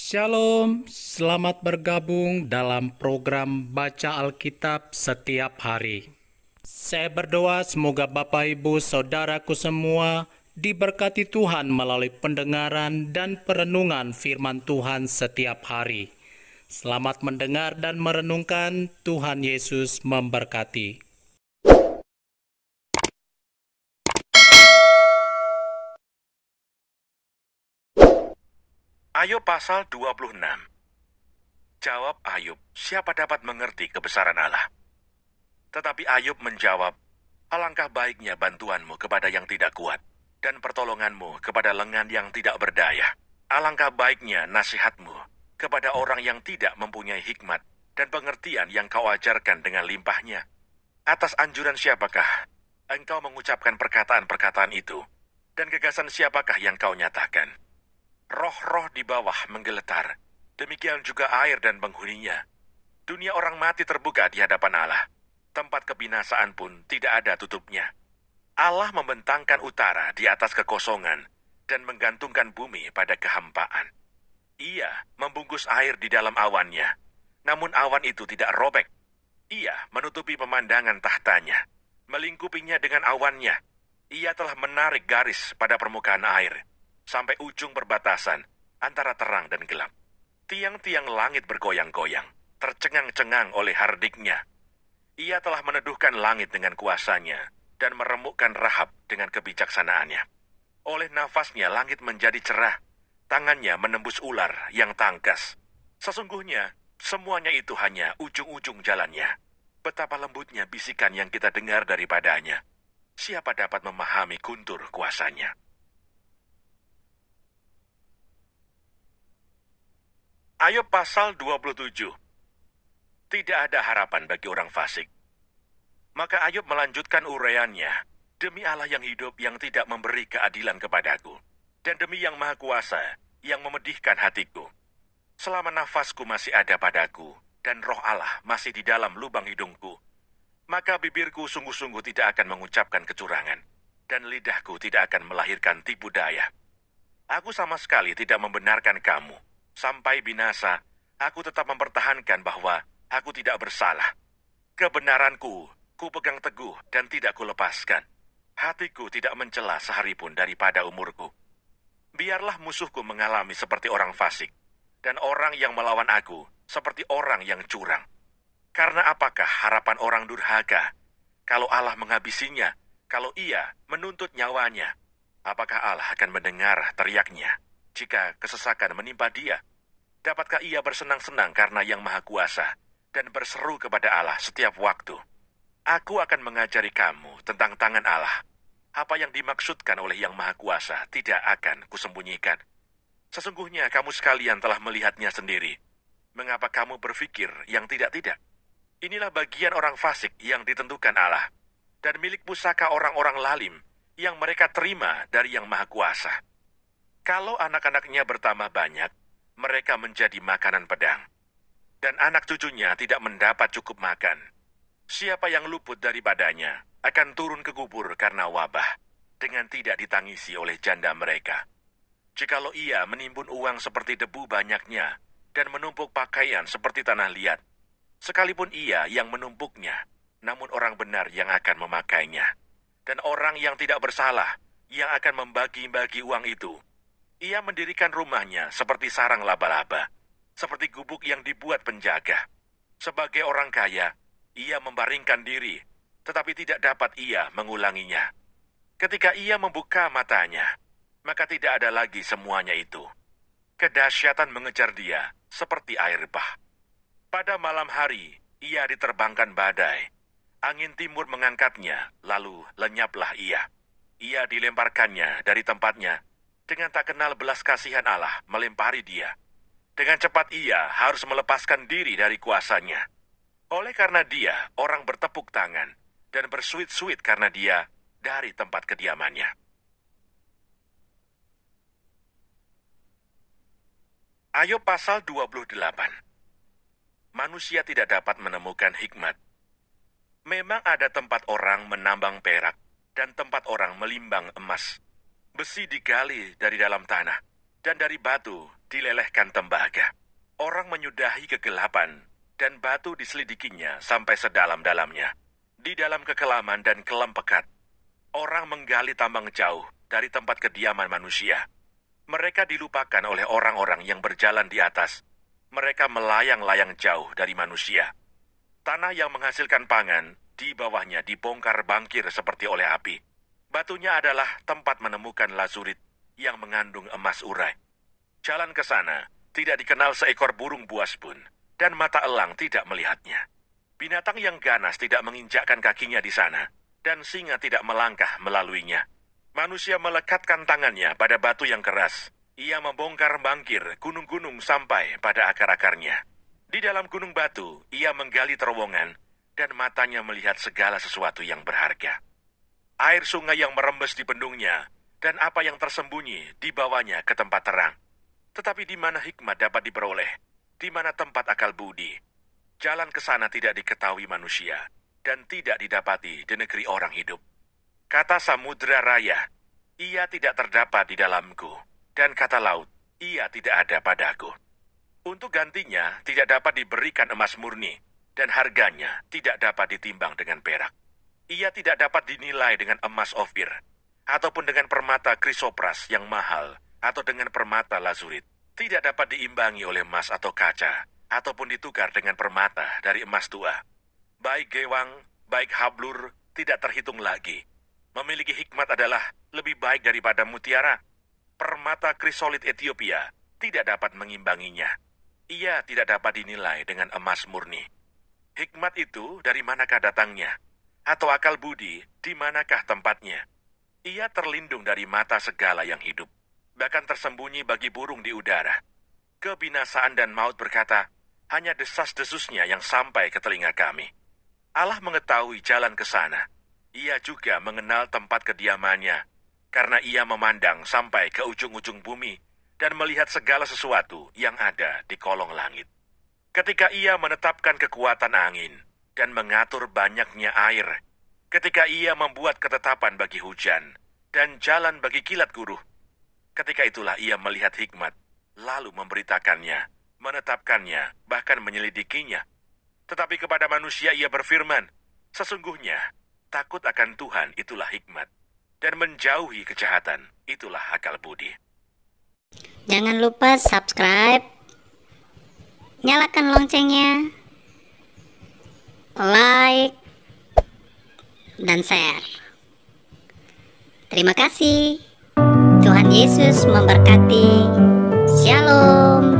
Shalom, selamat bergabung dalam program Baca Alkitab setiap hari. Saya berdoa semoga Bapak Ibu Saudaraku semua diberkati Tuhan melalui pendengaran dan perenungan firman Tuhan setiap hari. Selamat mendengar dan merenungkan. Tuhan Yesus memberkati. Ayub pasal 26. Jawab Ayub, siapa dapat mengerti kebesaran Allah? Tetapi Ayub menjawab, alangkah baiknya bantuanmu kepada yang tidak kuat, dan pertolonganmu kepada lengan yang tidak berdaya. Alangkah baiknya nasihatmu kepada orang yang tidak mempunyai hikmat, dan pengertian yang kau ajarkan dengan limpahnya. Atas anjuran siapakah engkau mengucapkan perkataan-perkataan itu, dan gagasan siapakah yang kau nyatakan? Roh-roh di bawah menggeletar, demikian juga air dan penghuninya. Dunia orang mati terbuka di hadapan Allah. Tempat kebinasaan pun tidak ada tutupnya. Allah membentangkan utara di atas kekosongan dan menggantungkan bumi pada kehampaan. Ia membungkus air di dalam awannya, namun awan itu tidak robek. Ia menutupi pemandangan tahtanya, melingkupinya dengan awannya. Ia telah menarik garis pada permukaan air, sampai ujung perbatasan antara terang dan gelap. Tiang-tiang langit bergoyang-goyang, tercengang-cengang oleh hardiknya. Ia telah meneduhkan langit dengan kuasanya, dan meremukkan Rahab dengan kebijaksanaannya. Oleh nafasnya langit menjadi cerah, tangannya menembus ular yang tangkas. Sesungguhnya, semuanya itu hanya ujung-ujung jalannya. Betapa lembutnya bisikan yang kita dengar daripadanya. Siapa dapat memahami guntur kuasanya? Ayub pasal 27. Tidak ada harapan bagi orang fasik. Maka Ayub melanjutkan uraiannya, demi Allah yang hidup yang tidak memberi keadilan kepadaku, dan demi yang maha kuasa yang memedihkan hatiku. Selama nafasku masih ada padaku, dan roh Allah masih di dalam lubang hidungku, maka bibirku sungguh-sungguh tidak akan mengucapkan kecurangan, dan lidahku tidak akan melahirkan tipu daya. Aku sama sekali tidak membenarkan kamu. Sampai binasa, aku tetap mempertahankan bahwa aku tidak bersalah. Kebenaranku, ku pegang teguh dan tidak kulepaskan. Hatiku tidak mencela sehari pun daripada umurku. Biarlah musuhku mengalami seperti orang fasik, dan orang yang melawan aku seperti orang yang curang. Karena apakah harapan orang durhaka, kalau Allah menghabisinya, kalau ia menuntut nyawanya? Apakah Allah akan mendengar teriaknya jika kesesakan menimpa dia? Dapatkah ia bersenang-senang karena yang maha kuasa dan berseru kepada Allah setiap waktu? Aku akan mengajari kamu tentang tangan Allah. Apa yang dimaksudkan oleh yang maha kuasa tidak akan kusembunyikan. Sesungguhnya kamu sekalian telah melihatnya sendiri. Mengapa kamu berpikir yang tidak-tidak? Inilah bagian orang fasik yang ditentukan Allah, dan milik pusaka orang-orang lalim yang mereka terima dari yang maha kuasa. Kalau anak-anaknya bertambah banyak, mereka menjadi makanan pedang, dan anak cucunya tidak mendapat cukup makan. Siapa yang luput daripadanya akan turun ke kubur karena wabah, dengan tidak ditangisi oleh janda mereka. Jikalau ia menimbun uang seperti debu banyaknya, dan menumpuk pakaian seperti tanah liat, sekalipun ia yang menumpuknya, namun orang benar yang akan memakainya, dan orang yang tidak bersalah yang akan membagi-bagi uang itu. Ia mendirikan rumahnya seperti sarang laba-laba, seperti gubuk yang dibuat penjaga. Sebagai orang kaya, ia membaringkan diri, tetapi tidak dapat ia mengulanginya. Ketika ia membuka matanya, maka tidak ada lagi semuanya itu. Kedahsyatan mengejar dia seperti air bah. Pada malam hari, ia diterbangkan badai. Angin timur mengangkatnya, lalu lenyaplah ia. Ia dilemparkannya dari tempatnya, dengan tak kenal belas kasihan Allah melempari dia. Dengan cepat ia harus melepaskan diri dari kuasanya. Oleh karena dia, orang bertepuk tangan dan bersuit-suit karena dia dari tempat kediamannya. Ayub pasal 28. Manusia tidak dapat menemukan hikmat. Memang ada tempat orang menambang perak dan tempat orang melimbang emas. Besi digali dari dalam tanah, dan dari batu dilelehkan tembaga. Orang menyudahi kegelapan, dan batu diselidikinya sampai sedalam-dalamnya. Di dalam kekelaman dan kelam pekat, orang menggali tambang jauh dari tempat kediaman manusia. Mereka dilupakan oleh orang-orang yang berjalan di atas. Mereka melayang-layang jauh dari manusia. Tanah yang menghasilkan pangan, di bawahnya dibongkar bangkir seperti oleh api. Batunya adalah tempat menemukan lazurit yang mengandung emas urai. Jalan ke sana tidak dikenal seekor burung buas pun, dan mata elang tidak melihatnya. Binatang yang ganas tidak menginjakkan kakinya di sana, dan singa tidak melangkah melaluinya. Manusia melekatkan tangannya pada batu yang keras. Ia membongkar bangkir gunung-gunung sampai pada akar-akarnya. Di dalam gunung batu, ia menggali terowongan, dan matanya melihat segala sesuatu yang berharga. Air sungai yang merembes di bendungnya, dan apa yang tersembunyi di bawahnya ke tempat terang. Tetapi di mana hikmat dapat diperoleh? Di mana tempat akal budi? Jalan ke sana tidak diketahui manusia, dan tidak didapati di negeri orang hidup. Kata samudra raya, ia tidak terdapat di dalamku, dan kata laut, ia tidak ada padaku. Untuk gantinya tidak dapat diberikan emas murni, dan harganya tidak dapat ditimbang dengan perak. Ia tidak dapat dinilai dengan emas Ofir, ataupun dengan permata krisopras yang mahal, atau dengan permata lazurit. Tidak dapat diimbangi oleh emas atau kaca, ataupun ditukar dengan permata dari emas tua. Baik gewang, baik hablur, tidak terhitung lagi. Memiliki hikmat adalah lebih baik daripada mutiara. Permata krisolit Ethiopia tidak dapat mengimbanginya. Ia tidak dapat dinilai dengan emas murni. Hikmat itu dari manakah datangnya? Atau akal budi, di manakah tempatnya? Ia terlindung dari mata segala yang hidup, bahkan tersembunyi bagi burung di udara. Kebinasaan dan maut berkata, hanya desas-desusnya yang sampai ke telinga kami. Allah mengetahui jalan ke sana. Ia juga mengenal tempat kediamannya, karena ia memandang sampai ke ujung-ujung bumi dan melihat segala sesuatu yang ada di kolong langit. Ketika ia menetapkan kekuatan angin dan mengatur banyaknya air, ketika ia membuat ketetapan bagi hujan dan jalan bagi kilat guruh, ketika itulah ia melihat hikmat, lalu memberitakannya, menetapkannya, bahkan menyelidikinya. Tetapi kepada manusia ia berfirman, sesungguhnya takut akan Tuhan itulah hikmat, dan menjauhi kejahatan itulah akal budi. Jangan lupa subscribe, nyalakan loncengnya, like, dan share. Terima kasih. Tuhan Yesus memberkati. Shalom.